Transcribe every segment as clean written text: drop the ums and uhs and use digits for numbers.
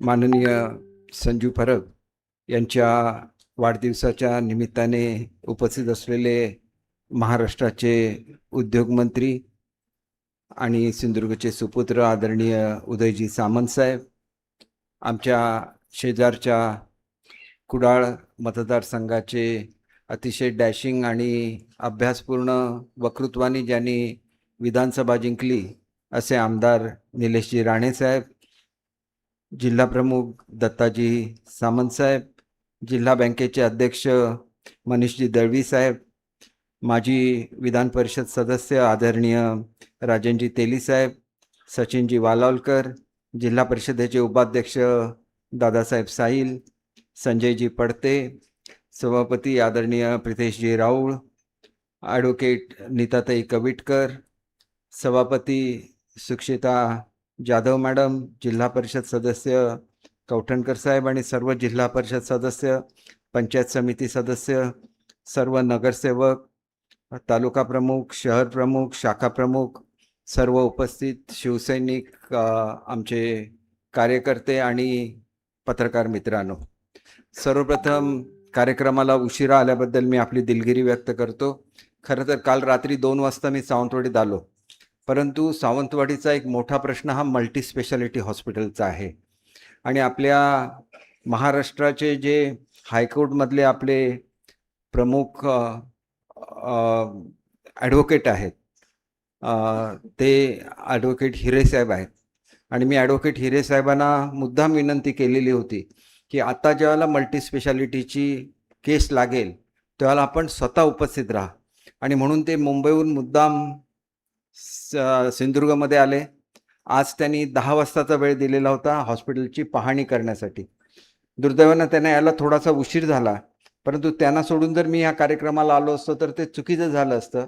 माननीय संजू परब यांच्या वाढदिवसाच्या निमित्ताने उपस्थित असलेले महाराष्ट्राचे उद्योगमंत्री आणि सिंधुदुर्गचे सुपुत्र आदरणीय उदयजी सामंत साहेब, आमच्या शेजारच्या कुडाळ मतदारसंघाचे अतिशय डॅशिंग आणि अभ्यासपूर्ण वक्तृत्वाने ज्यांनी विधानसभा जिंकली असे आमदार निलेशजी राणे साहेब, जिल्हा प्रमुख दत्ताजी सामंत साहेब, जिल्हा बँकेचे अध्यक्ष मनीषजी दळवी साहेब, माजी विधान परिषद सदस्य आदरणीय राजनजी तेली साहेब, सचिनजी वालावलकर, जिल्हा परिषदेचे उपाध्यक्ष दादासाहेब साहिल, संजयजी पडते, सभापती आदरणीय प्रितेशजी राऊळ, ॲडव्होकेट नीताताई कविटकर, सभापती सुक्षिता जाधव मॅडम, जिल्हा परिषद सदस्य कवठणकर साहेब आणि सर्व जिल्हा परिषद सदस्य, पंचायत समिती सदस्य, सर्व नगरसेवक, तालुका प्रमुख, शहर प्रमुख, शाखा प्रमुख, सर्व उपस्थित शिवसैनिक, आमचे कार्यकर्ते आणि पत्रकार मित्रांनो, सर्वप्रथम कार्यक्रमाला उशिरा आल्याबद्दल मी आपली दिलगिरी व्यक्त करतो. खरं तर काल रात्री 2 वाजता मी सावंतवाडीत आलो, परंतु सावंतवाडीचा एक मोठा प्रश्न हा मल्टी स्पेशालिटी हॉस्पिटलचा आहे. आणि आपल्या महाराष्ट्राचे जे हायकोर्टमधले आपले प्रमुख ॲडव्होकेट आहेत, ते ॲडव्होकेट हिरेसाहेब आहेत. आणि मी ॲडव्होकेट हिरेसाहेबांना मुद्दाम विनंती केलेली होती की आता ज्यावेळेला मल्टी स्पेशालिटीची केस लागेल त्यावेळेला आपण स्वतः उपस्थित राहा. आणि म्हणून ते मुंबईहून मुद्दाम सिंधुदुर्गमध्ये आले. आज त्यांनी 10 वाजताचा वेळ दिलेला होता हॉस्पिटलची पाहणी करण्यासाठी. दुर्दैवानं त्यांना यायला थोडासा उशीर झाला, परंतु त्यांना सोडून जर मी ह्या कार्यक्रमाला आलो असतो तर ते चुकीचं झालं असतं,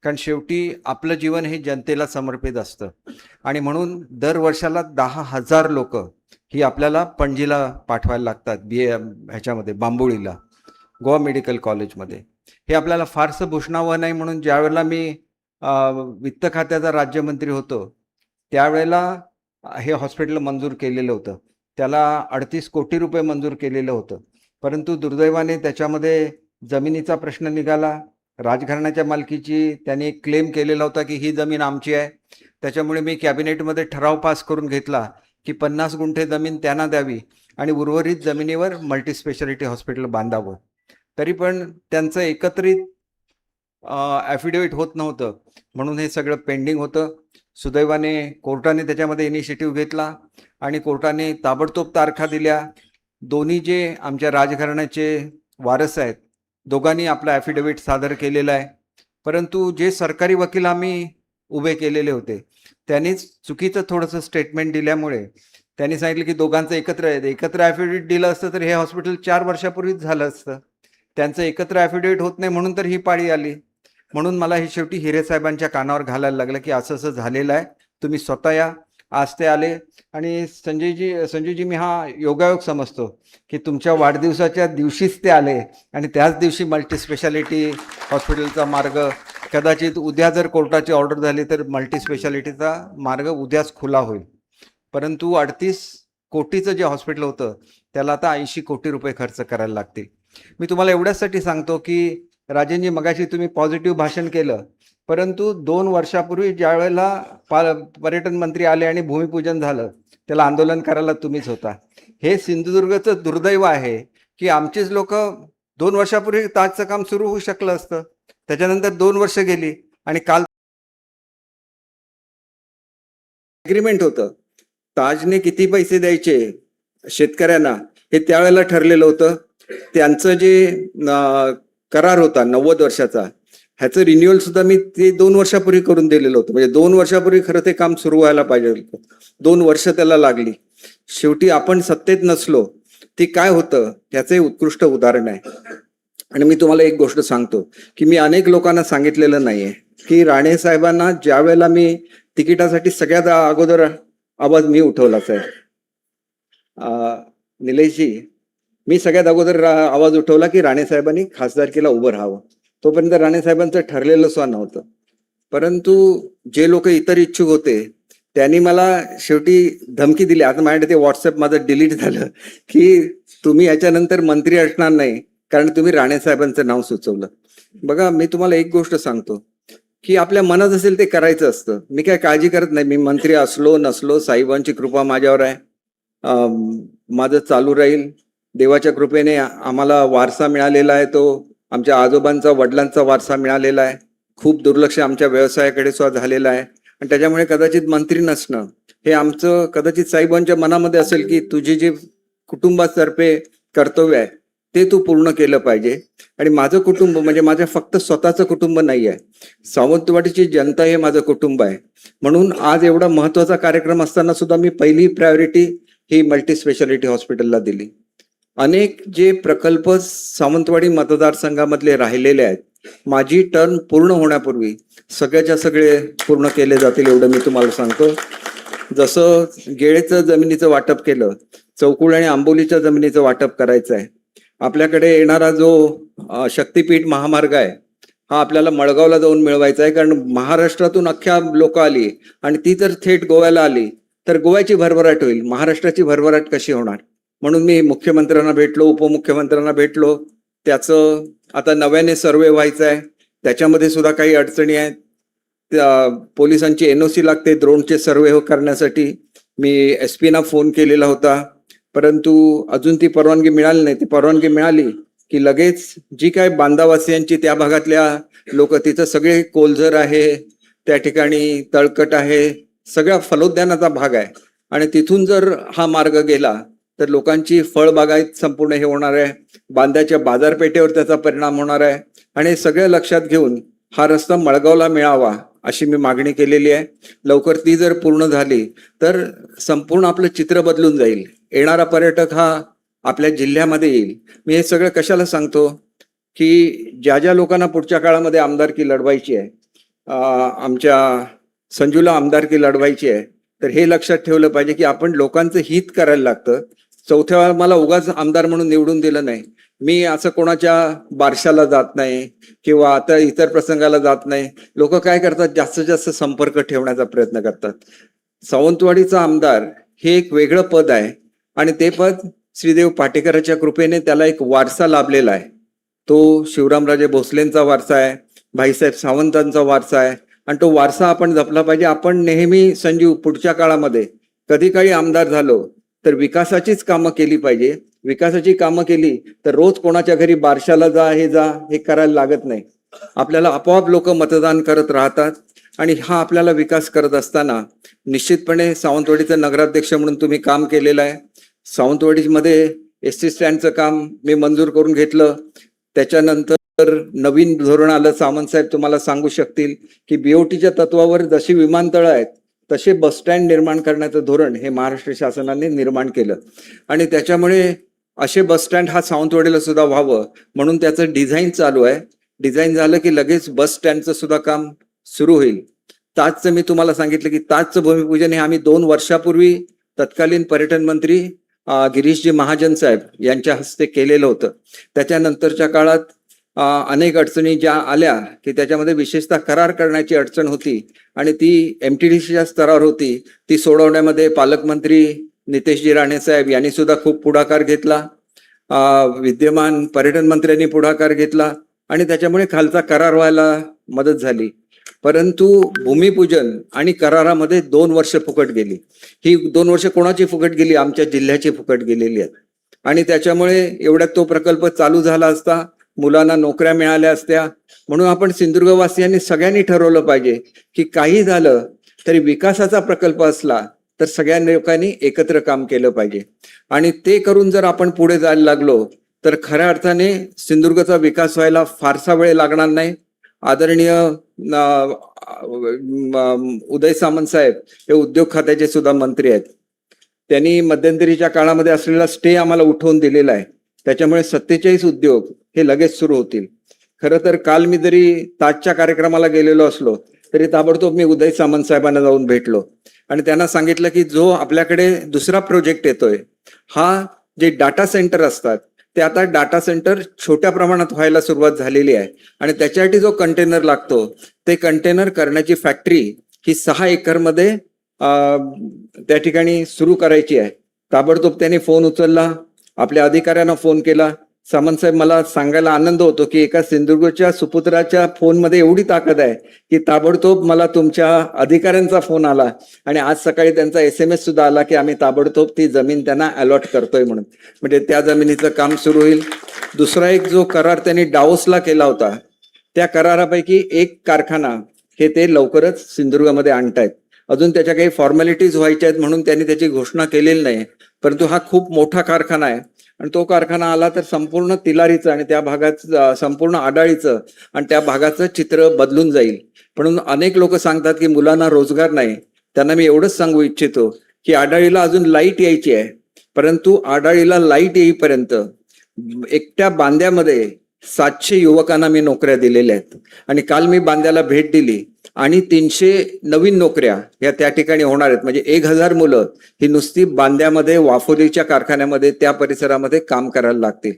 कारण शेवटी आपलं जीवन हे जनतेला समर्पित असतं. आणि म्हणून दर वर्षाला 10,000 लोक ही आपल्याला पणजीला पाठवायला लागतात, ह्याच्यामध्ये बांबोळीला, गोवा मेडिकल कॉलेजमध्ये. हे आपल्याला फारसं भूषणावं नाही म्हणून ज्यावेळेला मी वित्त खात्याचा राज्यमंत्री होतो त्यावेळेला हे हॉस्पिटल मंजूर केलेलं होतं. त्याला 38 कोटी रुपये मंजूर केलेलं होतं, परंतु दुर्दैवाने त्याच्यामध्ये जमिनीचा प्रश्न निघाला. राजघराण्याच्या मालकीची त्यांनी एक क्लेम केलेला होता की ही जमीन आमची आहे. त्याच्यामुळे मी कॅबिनेटमध्ये ठराव पास करून घेतला की 50 गुंठे जमीन त्यांना द्यावी आणि उर्वरित जमिनीवर मल्टीस्पेशालिटी हॉस्पिटल बांधावं. तरी पण त्यांचं एकत्रित ॲफिडेविट होत नव्हतं, म्हणून हे सगळं पेंडिंग होतं. सुदैवाने कोर्टाने त्याच्यामध्ये इनिशिएटिव्ह घेतला आणि कोर्टाने ताबडतोब तारखा दिल्या. दोन्ही जे आमच्या राजघराण्याचे वारस आहेत दोघांनी आपलं ॲफिडेविट सादर केलेलं आहे, परंतु जे सरकारी वकील आम्ही उभे केलेले होते त्यांनीच चुकीचं थोडंसं स्टेटमेंट दिल्यामुळे त्यांनी सांगितलं की दोघांचं एकत्र ॲफिडेविट दिलं असतं तर हे हॉस्पिटल 4 वर्षापूर्वीच झालं असतं. त्यांचं एकत्र ॲफिडेविट होत नाही म्हणून तर ही पाळी आली. म्हणून मला हे शेवटी हिरेसाहेबांच्या कानावर घालायला लागलं की असं असं झालेलं आहे, तुम्ही स्वतः या. आज ते आले. आणि संजूजी मी हा योगायोग समजतो की तुमच्या वाढदिवसाच्या दिवशीच ते आले आणि त्याच दिवशी मल्टीस्पेशालिटी हॉस्पिटलचा मार्ग, कदाचित उद्या जर कोर्टाची ऑर्डर झाली तर मल्टीस्पेशालिटीचा मार्ग उद्याच खुला होईल. परंतु 38 कोटीचं जे हॉस्पिटल होतं त्याला आता 80 कोटी रुपये खर्च करायला लागतील. मी तुम्हाला एवढ्यासाठी सांगतो की राजनजी, मगाशी तुम्ही पॉझिटिव्ह भाषण केलं, परंतु 2 वर्षापूर्वी ज्या वेळेला पर्यटन मंत्री आले आणि भूमिपूजन झालं त्याला आंदोलन करायला तुम्हीच होता. हे सिंधुदुर्गचं दुर्दैव आहे की आमचीच लोक 2 वर्षापूर्वी ताजचं काम सुरू होऊ शकलं असतं, त्याच्यानंतर 2 वर्ष गेली आणि काल ॲग्रीमेंट होतं. ताजने किती पैसे द्यायचे शेतकऱ्यांना हे त्यावेळेला ठरलेलं होतं. त्यांचं जे करार होता 90 वर्षाचा, ह्याचं रिन्युअल सुद्धा मी ते 2 वर्षापूर्वी करून दिलेलं होतं. म्हणजे 2 वर्षापूर्वी खरं ते काम सुरू व्हायला पाहिजे होतं. 2 वर्ष त्याला लागली. शेवटी आपण सत्तेत नसलो ते काय होतं याचं हे उत्कृष्ट उदाहरण आहे. आणि मी तुम्हाला एक गोष्ट सांगतो की मी अनेक लोकांना सांगितलेलं नाहीये की राणे साहेबांना ज्या वेळेला मी तिकिटासाठी सगळ्यात अगोदर आवाज मी उठवलाच आहे. निलेशजी, मी सगळ्यात अगोदर आवाज उठवला की राणे साहेबांनी खासदारकीला उभं राहावं. तोपर्यंत राणे साहेबांचं ठरलेलं सुद्धा नव्हतं. परंतु जे लोक इतर इच्छुक होते त्यांनी मला शेवटी धमकी दिली. आता माझ्याकडे ते व्हॉट्सअप माझं डिलीट झालं की तुम्ही याच्यानंतर मंत्री असणार नाही कारण तुम्ही राणे साहेबांचं नाव सुचवलं. बघा, मी तुम्हाला एक गोष्ट सांगतो की आपल्या मनात असेल ते करायचं असतं. मी काय काळजी करत नाही. मी मंत्री असलो नसलो, साहेबांची कृपा माझ्यावर आहे. माझं चालू राहील. देवाच्या कृपेने आम्हाला वारसा मिळालेला आहे. तो आमच्या आजोबांचा, वडिलांचा वारसा मिळालेला आहे. खूप दुर्लक्ष आमच्या व्यवसायाकडे सुद्धा झालेलं आहे आणि त्याच्यामुळे कदाचित मंत्री नसणं हे आमचं कदाचित साहेबांच्या मनामध्ये असेल की तुझे जे कुटुंबातर्फे कर्तव्य आहे ते तू पूर्ण केलं पाहिजे. आणि माझं कुटुंब म्हणजे माझं फक्त स्वतःचं कुटुंब नाही आहे, सावंतवाडीची जनता हे माझं कुटुंब आहे. म्हणून आज एवढा महत्वाचा कार्यक्रम असताना सुद्धा मी पहिली प्रायोरिटी ही मल्टी स्पेशालिटी हॉस्पिटलला दिली. अनेक जे प्रकल्प सावंतवाडी मतदारसंघामधले राहिलेले आहेत, माझी टर्म पूर्ण होण्यापूर्वी सगळ्याच्या सगळे पूर्ण केले जातील एवढं मी तुम्हाला सांगतो. जसं गेळेचं जमिनीचं वाटप केलं, चौकुळ आणि आंबोलीच्या जमिनीचं वाटप करायचं आहे. आपल्याकडे येणारा जो शक्तीपीठ महामार्ग आहे हा आपल्याला मळगावला जाऊन मिळवायचा आहे. कारण महाराष्ट्रातून अख्ख्या लोक आली आणि ती जर थेट गोव्याला आली तर गोव्याची भरभराट होईल, महाराष्ट्राची भरभराट कशी होणार. म्हणून मी मुख्यमंत्र्यांना भेटलो, उपमुख्यमंत्र्यांना भेटलो. त्याचं आता नव्याने सर्वे व्हायचं आहे, त्याच्यामध्ये सुद्धा काही अडचणी आहेत. पोलिसांची NOC लागते ड्रोनचे सर्वे करण्यासाठी. मी SP ना फोन केलेला होता, परंतु अजून ती परवानगी मिळाली नाही. ती परवानगी मिळाली की लगेच जी काय बांधावासियांची त्या भागातल्या लोक, तिथं सगळे कोलझर आहे, त्या ठिकाणी तळकट आहे, सगळा फलोद्यानाचा भाग आहे आणि तिथून जर हा मार्ग गेला तर लोकांची फळबागायत संपूर्ण हे होणार आहे, बांद्याच्या बाजारपेठेवर त्याचा परिणाम होणार आहे. आणि हे सगळं लक्षात घेऊन हा रस्ता मळगावला मिळावा अशी मी मागणी केलेली आहे. लवकर ती जर पूर्ण झाली तर संपूर्ण आपलं चित्र बदलून जाईल. येणारा पर्यटक हा आपल्या जिल्ह्यामध्ये येईल. मी हे सगळं कशाला सांगतो की ज्या ज्या लोकांना पुढच्या काळामध्ये आमदारकी लढवायची आहे, आमच्या संजूला आमदारकी लढवायची आहे, तर हे लक्षात ठेवलं पाहिजे की आपण लोकांचं हित करायला लागतं. चौथ्या वेळा मला उगाच आमदार म्हणून निवडून दिलं नाही. मी असं कोणाच्या बारशाला जात नाही किंवा आता इतर प्रसंगाला जात नाही. लोक काय करतात, जास्तीत जास्त संपर्क ठेवण्याचा प्रयत्न करतात. सावंतवाडीचा आमदार हे एक वेगळं पद आहे आणि ते पद श्रीदेव पाटेकरांच्या कृपेने त्याला एक वारसा लाभलेला आहे. तो शिवरामराजे भोसलेंचा वारसा आहे, भाईसाहेब सावंतांचा वारसा आहे आणि तो वारसा आपण जपला पाहिजे. आपण नेहमी संजीव पुढच्या काळामध्ये कधी काही आमदार झालो तर विकासाचीच कामं केली पाहिजे. विकासाची कामं केली तर रोज कोणाच्या घरी बारशाला जा हे करायला लागत नाही. आपल्याला आपोआप लोक मतदान करत राहतात आणि हा आपल्याला विकास करत असताना निश्चितपणे सावंतवाडीचं नगराध्यक्ष म्हणून तुम्ही काम केलेलं आहे. सावंतवाडीमध्ये ST स्टँडचं काम मी मंजूर करून घेतलं. त्याच्यानंतर नवीन धोरण आलं, सावंत साहेब तुम्हाला सांगू शकतील की BOTच्या तत्वावर जशी विमानतळं आहेत तसे बस स्टँड निर्माण करण्याचं धोरण हे महाराष्ट्र शासनाने निर्माण केलं आणि त्याच्यामुळे असे बस स्टँड हा सावंतवाडीला सुद्धा व्हावं म्हणून त्याचं डिझाईन चालू आहे. डिझाईन झालं की लगेच बस स्टँडचं सुद्धा काम सुरू होईल. ताजचं मी तुम्हाला सांगितलं की ताजचं भूमिपूजन हे आम्ही 2 वर्षापूर्वी तत्कालीन पर्यटन मंत्री गिरीशजी महाजन साहेब यांच्या हस्ते केलेलं होतं. त्याच्यानंतरच्या काळात अनेक अडचणी ज्या आल्या की त्याच्यामध्ये विशेषतः करार करण्याची अडचण होती आणि ती MTDCच्या स्तरावर होती. ती सोडवण्यामध्ये पालकमंत्री नितेशजी राणे साहेब यांनी सुद्धा खूप पुढाकार घेतला, विद्यमान पर्यटन मंत्र्यांनी पुढाकार घेतला आणि त्याच्यामुळे खालचा करार व्हायला मदत झाली. परंतु भूमिपूजन आणि करारामध्ये 2 वर्ष फुकट गेली. ही 2 वर्ष कोणाची फुकट गेली? आमच्या जिल्ह्याची फुकट गेलेली आहेत आणि त्याच्यामुळे एवढ्यात तो प्रकल्प चालू झाला असता, मुलांना नोकऱ्या मिळाल्या असत्या. म्हणून आपण सिंधुदुर्गवासियांनी सगळ्यांनी ठरवलं पाहिजे की काही झालं तरी विकासाचा प्रकल्प असला तर सगळ्या लोकांनी एकत्र काम केलं पाहिजे आणि ते करून जर आपण पुढे जायला लागलो तर खऱ्या अर्थाने सिंधुदुर्गचा विकास व्हायला फारसा वेळ लागणार नाही. आदरणीय उदय सामंत साहेब हे उद्योग खात्याचे सुद्धा मंत्री आहेत. त्यांनी मध्यंतरीच्या काळामध्ये असलेला स्टे आम्हाला उठवून दिलेला आहे. त्याच्यामुळे 47 उद्योग हे लगेच सुरू होतील. खरं तर काल मी जरी ताजच्या कार्यक्रमाला गेलेलो असलो तरी ताबडतोब मी उदय सामंत साहेबांना जाऊन भेटलो आणि त्यांना सांगितलं की जो आपल्याकडे दुसरा प्रोजेक्ट येतोय हा जे डाटा सेंटर असतात ते आता डाटा सेंटर छोट्या प्रमाणात व्हायला सुरुवात झालेली आहे आणि त्याच्यासाठी जो कंटेनर लागतो ते कंटेनर करण्याची फॅक्टरी ही 6 एकरमध्ये त्या ठिकाणी सुरू करायची आहे. ताबडतोब त्याने फोन उचलला, आपल्या अधिकाऱ्यांना फोन केला. सामंत साहेब, मला सांगायला आनंद होतो की एका सिंधुदुर्गच्या सुपुत्राच्या फोनमध्ये एवढी ताकद आहे की ताबडतोब मला तुमच्या अधिकाऱ्यांचा फोन आला आणि आज सकाळी त्यांचा SMS सुद्धा आला की आम्ही ताबडतोब ती जमीन त्यांना अलॉट करतोय म्हणून. म्हणजे त्या जमिनीचं काम सुरू होईल. दुसरा एक जो करार त्यांनी डावोसला केला होता, त्या करारापैकी एक कारखाना हे ते लवकरच सिंधुदुर्गमध्ये आणतायत. अजून त्याच्या काही फॉर्मॅलिटीज व्हायच्या आहेत म्हणून त्यांनी त्याची घोषणा केलेली नाही, परंतु हा खूप मोठा कारखाना आहे आणि तो कारखाना आला तर संपूर्ण तिलारीचं आणि त्या भागात संपूर्ण आडाळीचं आणि त्या भागाचं चित्र बदलून जाईल. म्हणून अनेक लोक सांगतात की मुलांना रोजगार नाही. त्यांना मी एवढंच सांगू इच्छितो की आडाळीला अजून लाईट यायची आहे, परंतु आडाळीला लाईट येईपर्यंत एकट्या बांद्यामध्ये 700 युवकांना मी नोकऱ्या दिलेल्या आहेत. आणि काल मी बांद्याला भेट दिली आणि 300 नवीन नोकऱ्या या त्या ठिकाणी होणार आहेत. म्हणजे 1000 मुलं ही नुसती बांद्यामध्ये वाफोलीच्या कारखान्यामध्ये त्या परिसरामध्ये काम करायला लागतील.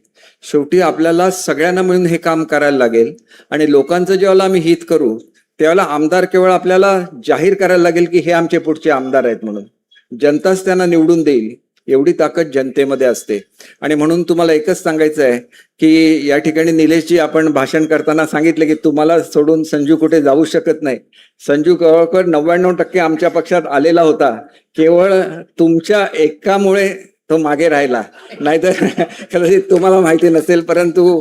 शेवटी आपल्याला सगळ्यांना मिळून हे काम करायला लागेल आणि लोकांचं जेव्हा आम्ही हित करू त्यावेळेला आमदार केवळ आपल्याला जाहीर करायला लागेल की हे आमचे पुढचे आमदार आहेत म्हणून. जनताच त्यांना निवडून देईल एवढी ताकद जनतेमध्ये असते. आणि म्हणून तुम्हाला एकच सांगायचं आहे की या ठिकाणी निलेशजी आपण भाषण करताना सांगितलं की तुम्हाला सोडून संजू कुठे जाऊ शकत नाही. संजू कवळकर 99% आमच्या पक्षात आलेला होता, केवळ तुमच्या एकामुळे तो मागे राहिला. नाहीतर कदाचित तुम्हाला माहिती नसेल, परंतु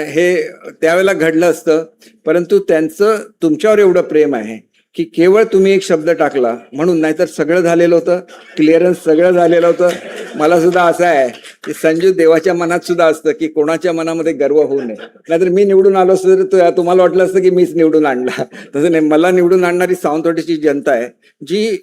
हे त्यावेळेला घडलं असतं. परंतु त्यांचं तुमच्यावर एवढं प्रेम आहे की केवळ तुम्ही एक शब्द टाकला म्हणून, नाहीतर सगळं झालेलं होतं, क्लिअरन्स सगळं झालेलं होतं. मला सुद्धा असं आहे की संजू देवाच्या मनात सुद्धा असतं की कोणाच्या मनामध्ये गर्व होऊ नये. नाहीतर मी निवडून आलो असतो तर तुम्हाला वाटलं असतं की मीच निवडून आणला. तसं नाही, मला निवडून आणणारी सावंतवाडीची जनता आहे जी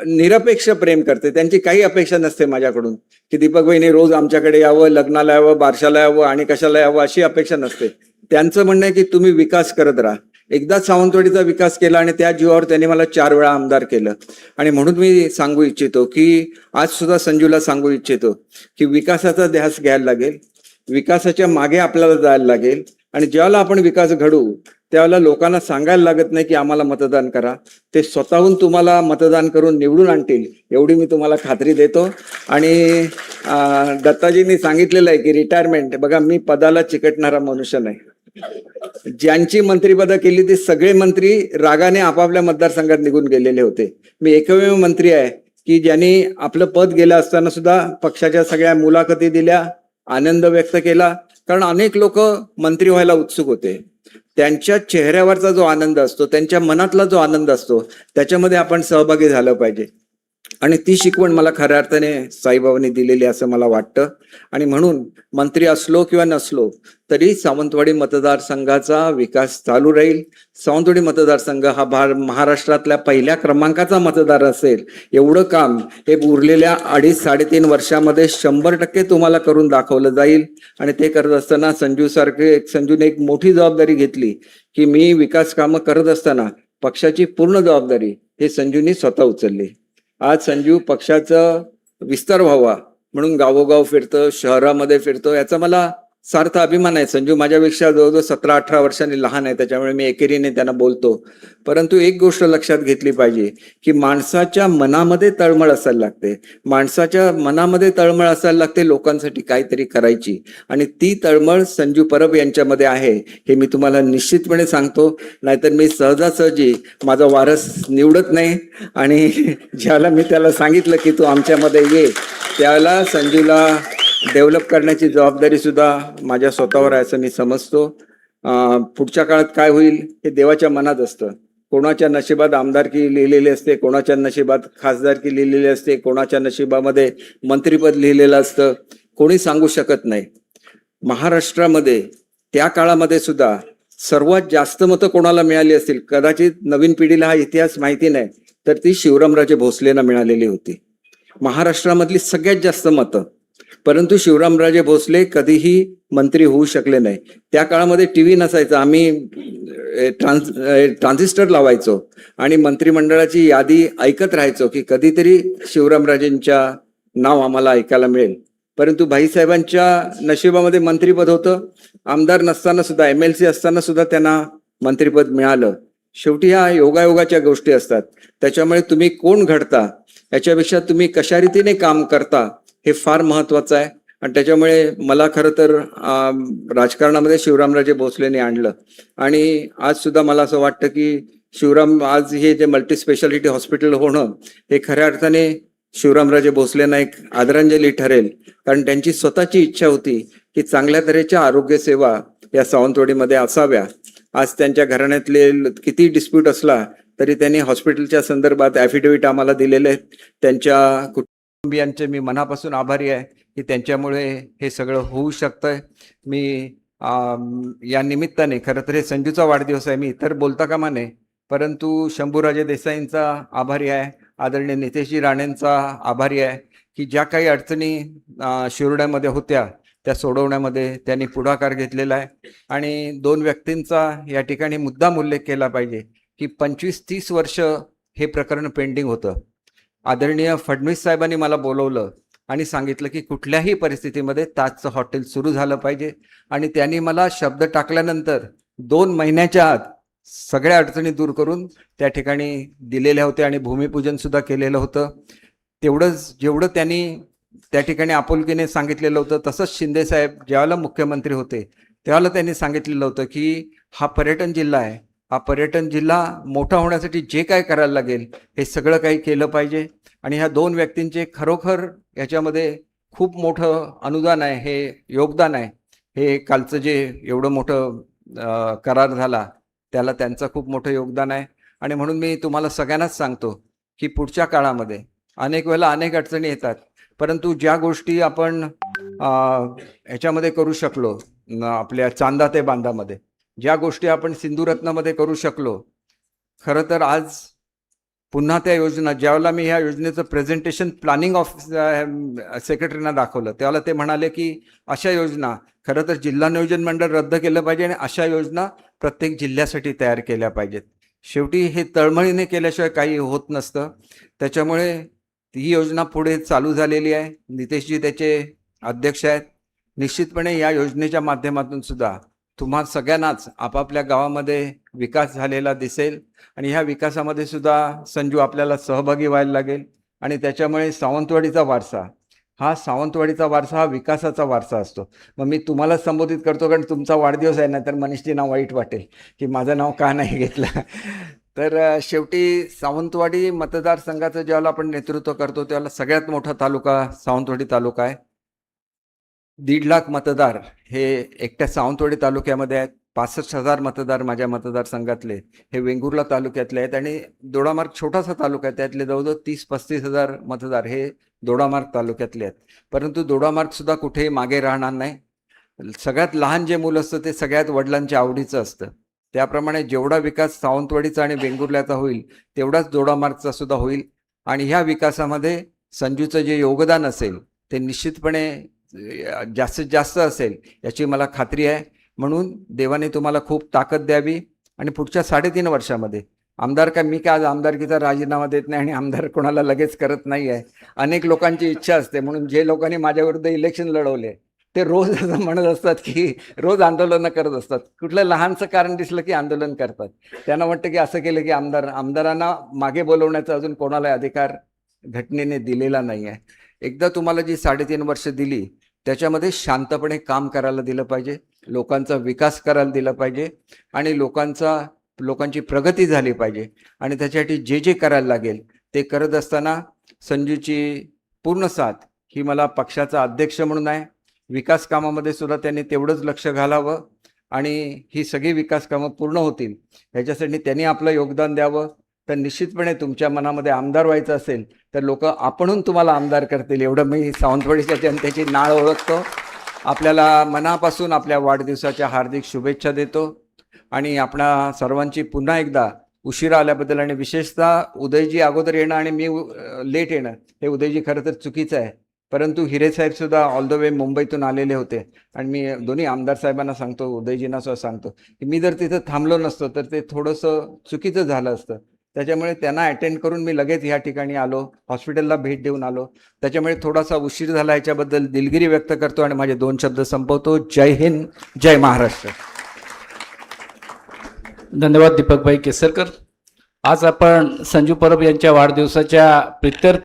निरपेक्ष प्रेम करते. त्यांची काही अपेक्षा नसते माझ्याकडून की दीपक वहिनी रोज आमच्याकडे यावं, लग्नाला यावं, बारशाला यावं आणि कशाला यावं अशी अपेक्षा नसते. त्यांचं म्हणणं आहे की तुम्ही विकास करत राहा. एकदा सावंतवाडीचा विकास केला आणि त्या जीवावर त्यांनी मला 4 वेळा आमदार केलं. आणि म्हणून मी सांगू इच्छितो की आज सुद्धा संजूला सांगू इच्छितो की विकासाचा ध्यास घ्यायला लागेल, विकासाच्या मागे आपल्याला जायला लागेल. आणि ज्यावेळेला आपण विकास घडवू त्यावेळेला लोकांना सांगायला लागत नाही की आम्हाला मतदान करा, ते स्वतःहून तुम्हाला मतदान करून निवडून आणतील एवढी मी तुम्हाला खात्री देतो. आणि दत्ताजींनी सांगितलेलं आहे की रिटायरमेंट, बघा मी पदाला चिकटणारा मनुष्य नाही. ज्यांची मंत्रिपद केली ते सगळे मंत्री रागाने आपापल्या मतदारसंघात निघून गेलेले होते. मी एकमेव मंत्री आहे की ज्यांनी आपलं पद गेलं असताना सुद्धा पक्षाच्या सगळ्या मुलाखती दिल्या, आनंद व्यक्त केला. कारण अनेक लोक मंत्री व्हायला उत्सुक होते. त्यांच्या चेहऱ्यावरचा जो आनंद असतो, त्यांच्या मनातला जो आनंद असतो, त्याच्यामध्ये आपण सहभागी झालं पाहिजे. आणि ती शिकवण मला खऱ्या अर्थाने साईबाबांनी दिलेली असं मला वाटतं. आणि म्हणून मंत्री असलो किंवा नसलो तरी सावंतवाडी मतदारसंघाचा विकास चालू राहील. सावंतवाडी मतदारसंघ हा महाराष्ट्रातल्या पहिल्या क्रमांकाचा मतदार असेल. एवढं काम हे उरलेल्या 2.5-3.5 वर्षामध्ये 100% तुम्हाला करून दाखवलं जाईल. आणि ते करत असताना संजूने एक मोठी जबाबदारी घेतली की मी विकास कामं करत असताना पक्षाची पूर्ण जबाबदारी हे संजूनी स्वतः उचलली. आज संजू पक्षाचा विस्तार व्हावा म्हणून गावोगाव फिरतो, शहरामध्ये फिरतो, याचा मला सार्थ अभिमान आहे. संजू माझ्यापेक्षा जवळजवळ 17-18 वर्षांनी लहान आहे, त्याच्यामुळे मी एकेरीने त्यांना बोलतो. परंतु एक गोष्ट लक्षात घेतली पाहिजे की माणसाच्या मनामध्ये तळमळ असायला लागते. माणसाच्या मनामध्ये तळमळ असायला लागते लोकांसाठी काहीतरी करायची. आणि ती तळमळ संजू परब यांच्यामध्ये आहे हे मी तुम्हाला निश्चितपणे सांगतो. नाहीतर मी सहजासहजी माझा वारस निवडत नाही. आणि ज्याला मी त्याला सांगितलं की तू आमच्यामध्ये ये, त्यावेळेला संजूला डेव्हलप करण्याची जबाबदारी सुद्धा माझ्या स्वतःवर आहे असं मी समजतो. पुढच्या काळात काय होईल हे देवाच्या मनात असतं. कोणाच्या नशिबात आमदारकी लिहिलेली असते, कोणाच्या नशिबात खासदारकी लिहिलेली असते, कोणाच्या नशिबामध्ये मंत्रिपद लिहिलेलं असतं, कोणी सांगू शकत नाही. महाराष्ट्रामध्ये त्या काळामध्ये सुद्धा सर्वात जास्त मतं कोणाला मिळाली असतील, कदाचित नवीन पिढीला हा इतिहास माहिती नाही, तर ती शिवरामराजे भोसलेंना मिळालेली होती. महाराष्ट्रामधली सगळ्यात जास्त मतं. परंतु शिवरामराजे भोसले कधीही मंत्री होऊ शकले नाही. त्या काळामध्ये टीव्ही नसायचा, आम्ही ट्रान्झिस्टर लावायचो आणि मंत्रिमंडळाची यादी ऐकत राहायचो की कधीतरी शिवरामराजेंच्या नाव आम्हाला ऐकायला मिळेल. परंतु भाईसाहेबांच्या नशिबामध्ये मंत्रिपद होतं. आमदार नसताना सुद्धा, MLC असताना सुद्धा त्यांना मंत्रिपद मिळालं. शेवटी ह्या योगायोगाच्या गोष्टी असतात. त्याच्यामुळे तुम्ही कोण घडता याच्यापेक्षा तुम्ही कशा रीतीने काम करता हे फार महत्वाचं आहे. आणि त्याच्यामुळे मला खरं तर राजकारणामध्ये शिवरामराजे भोसलेने आणलं. आणि आज सुद्धा मला असं वाटतं की आज हे जे मल्टी स्पेशालिटी हॉस्पिटल होणं हे खऱ्या अर्थाने शिवरामराजे भोसलेंना एक आदरांजली ठरेल. कारण त्यांची स्वतःची इच्छा होती की चांगल्या तऱ्हेच्या आरोग्य सेवा या सावंतवाडीमध्ये असाव्या. आज त्यांच्या घराण्यातले किती डिस्प्यूट असला तरी त्यांनी हॉस्पिटलच्या संदर्भात ॲफिडेव्हिट आम्हाला दिलेले आहेत. त्यांच्या कुटुंबियांचे मी मनापासून आभारी आहे की त्यांच्यामुळे हे सगळं होऊ शकतंय. मी या निमित्ताने खरं तर हे संजूचा वाढदिवस आहे, मी इतर बोलता कामा नये, परंतु शंभूराजे देसाईंचा आभारी आहे, आदरणीय नितेशजी राणेंचा आभारी आहे की ज्या काही अडचणी शिरोड्यामध्ये होत्या त्या सोडवण्यामध्ये त्यांनी पुढाकार घेतलेला आहे. आणि दोन व्यक्तींचा या ठिकाणी मुद्दाम उल्लेख केला पाहिजे की 25-30 वर्ष हे प्रकरण पेंडिंग होतं. आदरणीय फडणवीस साहेबांनी मला बोलवलं आणि सांगितलं की कुठल्याही परिस्थितीमध्ये ताजचं हॉटेल सुरू झालं पाहिजे. आणि त्यांनी मला शब्द टाकल्यानंतर 2 महिन्याच्या आत सगळ्या अडचणी दूर करून त्या ठिकाणी दिलेल्या होत्या आणि भूमिपूजन सुद्धा केलेलं होतं. तेवढंच जेवढं त्यांनी त्या ठिकाणी आपुलकीने सांगितलेलं होतं तसंच शिंदेसाहेब ज्यावेळेला मुख्यमंत्री होते त्यावेळेला त्यांनी सांगितलेलं होतं की हा पर्यटन जिल्हा आहे, हा पर्यटन जिल्हा मोठा होण्यासाठी जे काय करायला लागेल हे सगळं काही केलं पाहिजे. आणि ह्या 2 व्यक्तींचे खरोखर याच्यामध्ये खूप मोठं अनुदान आहे, हे योगदान आहे. हे कालचं जे एवढं मोठं करार झाला त्याला त्यांचं खूप मोठं योगदान आहे. आणि म्हणून मी तुम्हाला सगळ्यांनाच सांगतो की पुढच्या काळामध्ये अनेक वेळेला अनेक अडचणी येतात, परंतु ज्या गोष्टी आपण ह्याच्यामध्ये करू शकलो, आपल्या चांदा ते बांधामध्ये ज्या गोष्टी आपण सिंधुरत्नामध्ये करू शकलो, खरं तर आज पुन्हा त्या योजना ज्यावेळेला मी ह्या योजनेचं प्रेझेंटेशन प्लॅनिंग सेक्रेटरीना दाखवलं त्यावेळेला ते म्हणाले की अशा योजना खरं तर जिल्हा नियोजन मंडळ रद्द केलं पाहिजे आणि अशा योजना प्रत्येक जिल्ह्यासाठी तयार केल्या पाहिजेत. शेवटी हे तळमळीने केल्याशिवाय काही होत नसतं. त्याच्यामुळे ही योजना पुढे चालू झालेली आहे. नितेशजी त्याचे अध्यक्ष आहेत. निश्चितपणे या योजनेच्या माध्यमातून सुद्धा तुम्हा सगळ्यांनाच आपापल्या गावामध्ये विकास झालेला दिसेल आणि ह्या विकासामध्ये सुद्धा संजू आपल्याला सहभागी व्हायला लागेल. आणि त्याच्यामुळे सावंतवाडीचा वारसा हा विकासाचा वारसा असतो. मग मी तुम्हाला संबोधित करतो कारण तुमचा वाढदिवस आहे ना, तर मनीषजी नाव वाईट वाटेल की माझं नाव का नाही घेतलं. तर शेवटी सावंतवाडी मतदारसंघाचं ज्यावेळेला आपण नेतृत्व करतो त्यावेळेला सगळ्यात मोठा तालुका सावंतवाडी तालुका आहे. 1.5 लाख मतदार हे एकट्या सावंतवाडी तालुक्यामध्ये आहेत. 65,000 मतदार माझ्या मतदारसंघातले हे वेंगुर्ला तालुक्यातले आहेत. आणि दोडामार्ग छोटासा तालुका आहे, त्यातले जवळजवळ 30-35 हजार मतदार हे दोडामार्ग तालुक्यातले आहेत. परंतु दोडामार्ग सुद्धा कुठेही मागे राहणार नाही. सगळ्यात लहान जे मूल असतं ते सगळ्यात वडिलांच्या आवडीचं असतं. त्याप्रमाणे जेवढा विकास सावंतवाडीचा आणि वेंगुर्ल्याचा होईल तेवढाच दोडामार्गचा सुद्धा होईल. आणि ह्या विकासामध्ये संजूचं जे योगदान असेल ते निश्चितपणे जास्तीत जास्त असेल याची मला खात्री आहे. म्हणून देवाने तुम्हाला खूप ताकद द्यावी. आणि पुढच्या 3.5 वर्षामध्ये मी काय आज आमदारकीचा राजीनामा देत नाही आणि आमदार कोणाला लगेच करत नाही आहे. अनेक लोकांची इच्छा असते, म्हणून जे लोकांनी माझ्याविरुद्ध इलेक्शन लढवले ते रोज असं म्हणत असतात की रोज आंदोलनं करत असतात. कुठलं लहानसं कारण दिसलं की आंदोलन करतात. त्यांना वाटतं की असं केलं की आमदारांना मागे बोलवण्याचा अजून कोणाला अधिकार घटनेने दिलेला नाही आहे. एकदा तुम्हाला जी 3.5 वर्ष दिली त्याच्यामध्ये शांतपणे काम करायला दिलं पाहिजे, लोकांचा विकास करायला दिला पाहिजे आणि लोकांची प्रगती झाली पाहिजे. आणि त्याच्यासाठी जे जे करायला लागेल ते करत असताना संजूची पूर्ण साथ ही मला पक्षाचा अध्यक्ष म्हणून आहे. विकास कामामध्ये सुद्धा त्यांनी तेवढंच लक्ष घालावं आणि ही सगळी विकास कामं पूर्ण होतील ह्याच्यासाठी त्यांनी आपलं योगदान द्यावं. तर निश्चितपणे तुमच्या मनामध्ये आमदार व्हायचं असेल तर लोक आपणहून तुम्हाला आमदार करतील एवढं मी सावंतवाडीच्या जनतेची नाळ ओळखतो. आपल्याला मनापासून आपल्या वाढदिवसाच्या हार्दिक शुभेच्छा देतो. आणि आपणा सर्वांची पुन्हा एकदा उशिरा आल्याबद्दल आणि विशेषतः उदयजी अगोदर येणं आणि मी लेट येणं हे उदयजी खरं तर चुकीचं आहे. परंतु हिरेसाहेब सुद्धा ऑल द वे मुंबईतून आलेले होते आणि मी दोन्ही आमदार साहेबांना सांगतो, उदयजींना सुद्धा सांगतो की मी जर तिथं थांबलो नसतो तर ते थोडंसं चुकीचं झालं असतं. त्याच्यामुळे त्यांना अटेंड करून मी लगेच ह्या ठिकाणी आलो, हॉस्पिटलला भेट देऊन आलो. त्याच्यामुळे थोडासा उशीर झाला, याच्याबद्दल दिलगिरी व्यक्त करतो आणि माझे 2 शब्द संपवतो. जय हिंद, जय महाराष्ट्र. धन्यवाद दीपकभाई केसरकर. आज आपण संजू परब यांच्या वाढदिवसाच्या प्रित्यर्थ